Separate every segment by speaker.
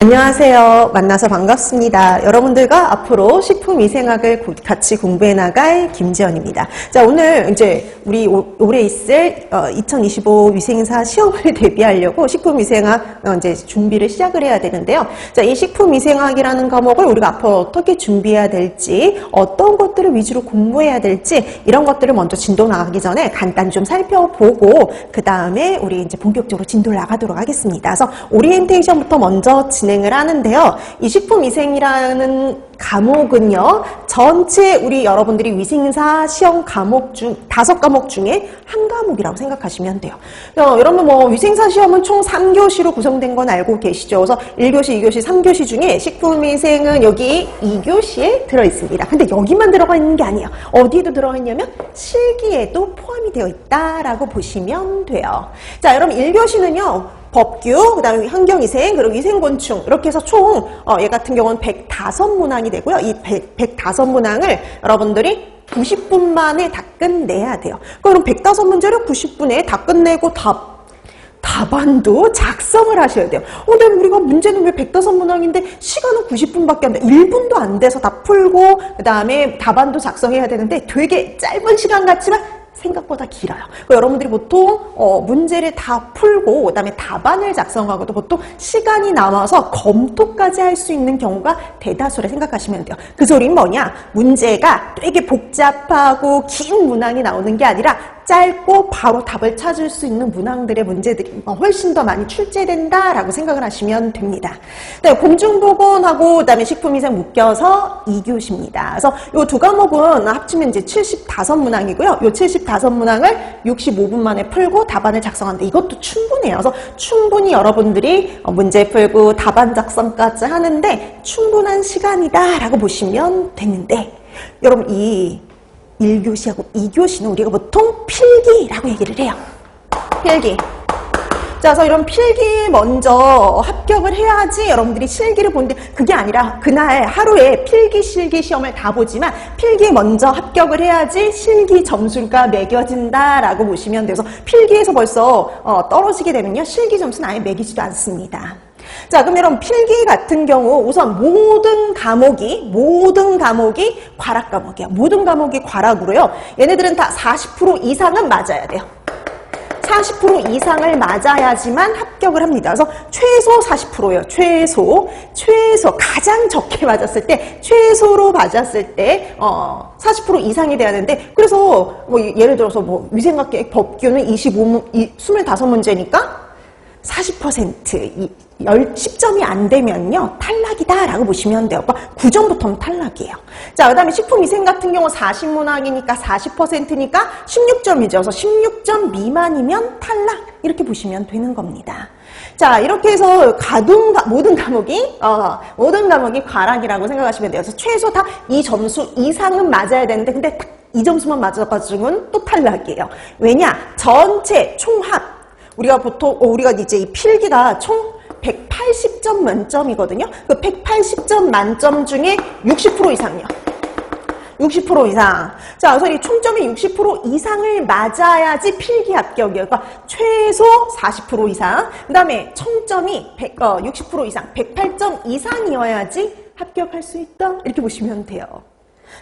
Speaker 1: 안녕하세요. 만나서 반갑습니다. 여러분들과 앞으로 식품위생학을 같이 공부해 나갈 김지연입니다. 자, 오늘 이제 우리 올해 있을 2025 위생사 시험을 대비하려고 식품위생학 이제 준비를 시작을 해야 되는데요. 자, 이 식품위생학이라는 과목을 우리가 앞으로 어떻게 준비해야 될지, 어떤 것들을 위주로 공부해야 될지 이런 것들을 먼저 진도 나가기 전에 간단히 좀 살펴보고 그 다음에 우리 이제 본격적으로 진도를 나가도록 하겠습니다. 그래서 오리엔테이션부터 먼저 진행을 하는데요. 이 식품위생이라는 과목은요, 전체 우리 여러분들이 위생사 시험 과목 중 5과목 중에 한 과목이라고 생각하시면 돼요. 여러분 뭐 위생사 시험은 총 3교시로 구성된 건 알고 계시죠? 그래서 1교시, 2교시, 3교시 중에 식품위생은 여기 2교시에 들어있습니다. 근데 여기만 들어가 있는 게 아니에요. 어디에도 들어가 있냐면 실기에도 포함이 되어 있다라고 보시면 돼요. 자, 여러분 1교시는요. 법규, 그 다음에 환경위생, 그리고 위생곤충 이렇게 해서 총 얘 같은 경우는 105문항이 되고요. 이 105문항을 여러분들이 90분 만에 다 끝내야 돼요. 그럼 105문제를 90분에 다 끝내고 답안도 작성을 하셔야 돼요. 근데 우리가 문제는 왜 105문항인데 시간은 90분밖에 안 돼. 1분도 안 돼서 다 풀고 그 다음에 답안도 작성해야 되는데 되게 짧은 시간 같지만 생각보다 길어요. 여러분들이 보통 문제를 다 풀고 그다음에 답안을 작성하고도 보통 시간이 남아서 검토까지 할 수 있는 경우가 대다수라 생각하시면 돼요. 그 소리는 뭐냐? 문제가 되게 복잡하고 긴 문항이 나오는 게 아니라 짧고 바로 답을 찾을 수 있는 문항들의 문제들이 훨씬 더 많이 출제된다라고 생각을 하시면 됩니다. 네, 공중보건하고 그다음에 식품위생 묶여서 2교시입니다. 그래서 이 두 과목은 합치면 이제 75문항이고요. 이 75문항을 65분 만에 풀고 답안을 작성하는데 이것도 충분해요. 그래서 충분히 여러분들이 문제 풀고 답안 작성까지 하는데 충분한 시간이다라고 보시면 되는데 여러분 이 1교시하고 2교시는 우리가 보통 필기라고 얘기를 해요. 필기. 자, 그래서 이런 필기 먼저 합격을 해야지 여러분들이 실기를 보는데 그게 아니라 그날 하루에 필기, 실기 시험을 다 보지만 필기 먼저 합격을 해야지 실기 점수가 매겨진다라고 보시면 돼서 필기에서 벌써 떨어지게 되면요. 실기 점수는 아예 매기지도 않습니다. 자, 그럼 여러분 필기 같은 경우 우선 모든 과목이 과락 과목이에요. 모든 과목이 과락으로요. 얘네들은 다 40% 이상은 맞아야 돼요. 40% 이상을 맞아야지만 합격을 합니다. 그래서 최소 40%예요. 최소 가장 적게 맞았을 때 최소로 맞았을 때 40% 이상이 돼야 되는데 그래서 뭐 예를 들어서 뭐 위생학계 법규는 25문제니까 40% 10점이 안 되면요 탈락이다라고 보시면 돼요. 그러니까 9점부터는 탈락이에요. 자, 그 다음에 식품위생 같은 경우 40문항이니까 40%니까 16점이죠. 그래서 16점 미만이면 탈락 이렇게 보시면 되는 겁니다. 자, 이렇게 해서 모든 과목이 과락이라고 생각하시면 돼요. 그래서 최소 다 이 점수 이상은 맞아야 되는데 근데 딱 이 점수만 맞아가지고는 또 탈락이에요. 왜냐? 전체 총합 우리가 이제 이 필기가 총 180점 만점이거든요. 그 180점 만점 중에 60% 이상이요. 60% 이상. 자, 그래서 이 총점이 60% 이상을 맞아야지 필기 합격이에요. 그러니까 최소 40% 이상. 그 다음에 총점이 60% 이상, 108점 이상이어야지 합격할 수 있다. 이렇게 보시면 돼요.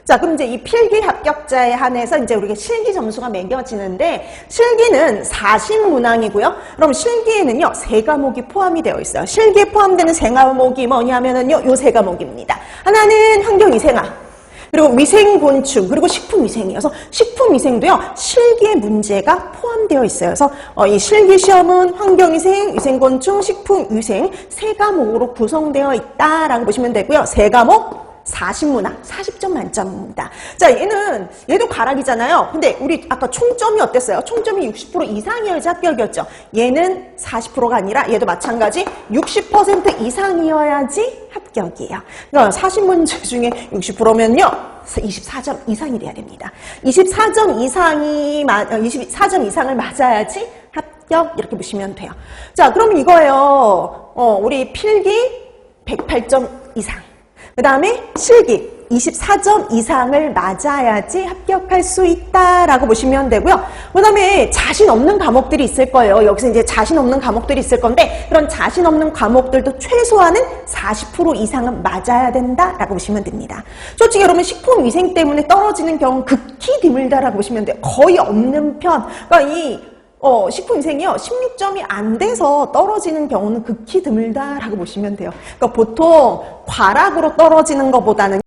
Speaker 1: 자, 그럼 이제 이 필기 합격자에 한해서 이제 우리가 실기 점수가 매겨지는데 실기는 40문항이고요. 그럼 실기에는요, 3과목이 포함이 되어 있어요. 실기에 포함되는 3과목이 뭐냐면은요, 요 3과목입니다. 하나는 환경위생학, 그리고 위생곤충, 그리고 식품위생이어서 식품위생도요, 실기의 문제가 포함되어 있어요. 그래서 이 실기시험은 환경위생, 위생곤충, 식품위생 3과목으로 구성되어 있다라고 보시면 되고요. 3과목 40문항, 40점 만점입니다. 자, 얘도 과락이잖아요. 근데 우리 아까 총점이 어땠어요? 총점이 60% 이상이어야지 합격이었죠. 얘는 40%가 아니라 얘도 마찬가지 60% 이상이어야지 합격이에요. 그러니까 40문제 중에 60%면요. 24점 이상이 돼야 됩니다. 24점 이상을 맞아야지 합격 이렇게 보시면 돼요. 자, 그럼 이거예요. 우리 필기 108점 이상. 그 다음에 실기 24점 이상을 맞아야지 합격할 수 있다라고 보시면 되고요. 그 다음에 자신 없는 과목들이 있을 거예요. 여기서 이제 자신 없는 과목들이 있을 건데 그런 자신 없는 과목들도 최소한은 40% 이상은 맞아야 된다라고 보시면 됩니다. 솔직히 여러분 식품위생 때문에 떨어지는 경우는 극히 드물다라고 보시면 돼요. 거의 없는 편. 그러니까 이 식품위생이요 16점이 안 돼서 떨어지는 경우는 극히 드물다라고 보시면 돼요. 그러니까 보통 과락으로 떨어지는 것보다는